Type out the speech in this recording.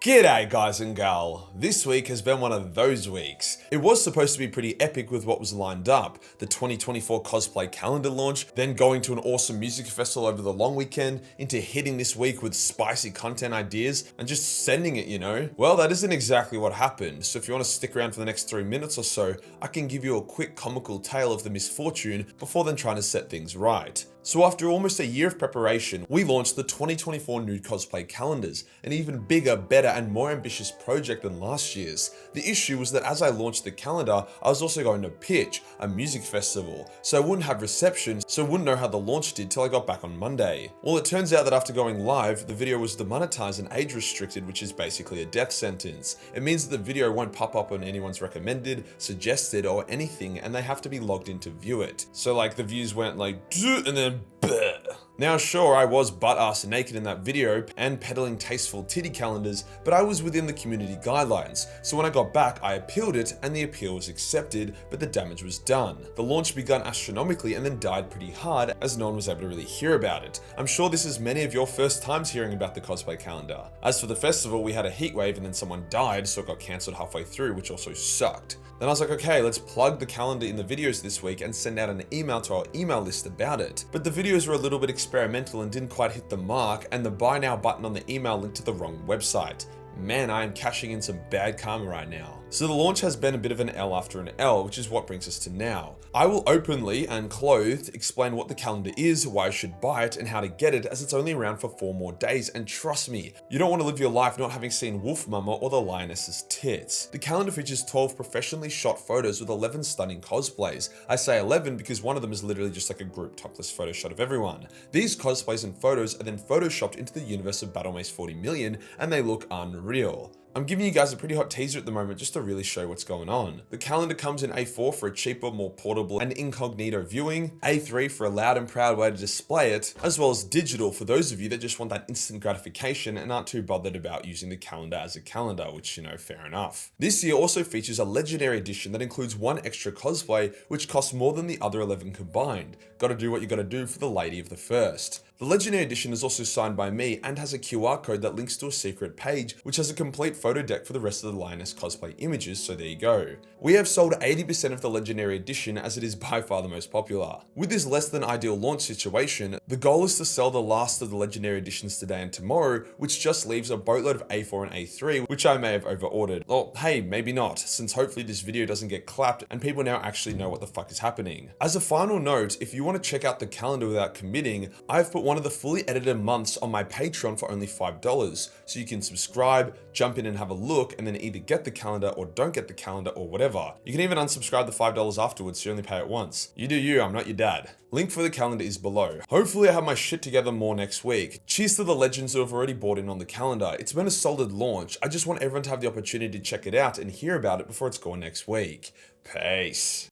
G'day guys and gal. This week has been one of those weeks. It was supposed to be pretty epic with what was lined up. The 2024 cosplay calendar launch, then going to an awesome music festival over the long weekend, into hitting this week with spicy content ideas and just sending it, you know? Well, that isn't exactly what happened. So if you want to stick around for the next 3 minutes or so, I can give you a quick comical tale of the misfortune before then trying to set things right. So after almost a year of preparation, we launched the 2024 nude cosplay calendars, an even bigger, better, and more ambitious project than last year's. The issue was that as I launched the calendar, I was also going to pitch a music festival, so I wouldn't have reception, so I wouldn't know how the launch did till I got back on Monday. Well, it turns out that after going live, the video was demonetized and age restricted, which is basically a death sentence. It means that the video won't pop up on anyone's recommended, suggested, or anything, and they have to be logged in to view it. So like the views went like, and then now sure, I was butt-ass naked in that video and peddling tasteful titty calendars, but I was within the community guidelines, so when I got back I appealed it and the appeal was accepted, but the damage was done. The launch begun astronomically and then died pretty hard as no one was able to really hear about it. I'm sure this is many of your first times hearing about the cosplay calendar. As for the festival, we had a heat wave and then someone died, so it got cancelled halfway through, which also sucked. Then I was like, okay, let's plug the calendar in the videos this week and send out an email to our email list about it. But the videos were a little bit experimental and didn't quite hit the mark, and the buy now button on the email linked to the wrong website. Man, I am cashing in some bad karma right now. So the launch has been a bit of an L after an L, which is what brings us to now. I will openly and clothed explain what the calendar is, why I should buy it, and how to get it, as it's only around for 4 more days, and trust me, you don't want to live your life not having seen Wolf Mama or the Lioness's tits. The calendar features 12 professionally shot photos with 11 stunning cosplays. I say 11 because one of them is literally just like a group topless photo shot of everyone. These cosplays and photos are then photoshopped into the universe of Battleme's 40 million, and they look unreal. I'm giving you guys a pretty hot teaser at the moment just to really show what's going on. The calendar comes in A4 for a cheaper, more portable and incognito viewing, A3 for a loud and proud way to display it, as well as digital for those of you that just want that instant gratification and aren't too bothered about using the calendar as a calendar, which, you know, fair enough. This year also features a legendary edition that includes 1 extra cosplay, which costs more than the other 11 combined. Gotta do what you gotta do for the lady of the first. The Legendary Edition is also signed by me and has a QR code that links to a secret page, which has a complete photo deck for the rest of the Lioness cosplay images, so there you go. We have sold 80% of the Legendary Edition, as it is by far the most popular. With this less than ideal launch situation, the goal is to sell the last of the Legendary Editions today and tomorrow, which just leaves a boatload of A4 and A3, which I may have over-ordered. Or hey, maybe not, since hopefully this video doesn't get clapped and people now actually know what the fuck is happening. As a final note, if you want to check out the calendar without committing, I've put one of the fully edited months on my Patreon for only $5, so you can subscribe, jump in and have a look, and then either get the calendar or don't get the calendar or whatever. You can even unsubscribe the $5 afterwards, so you only pay it once. You do you, I'm not your dad. Link for the calendar is below. Hopefully I have my shit together more next week. Cheers to the legends who have already bought in on the calendar. It's been a solid launch. I just want everyone to have the opportunity to check it out and hear about it before it's gone next week. Peace.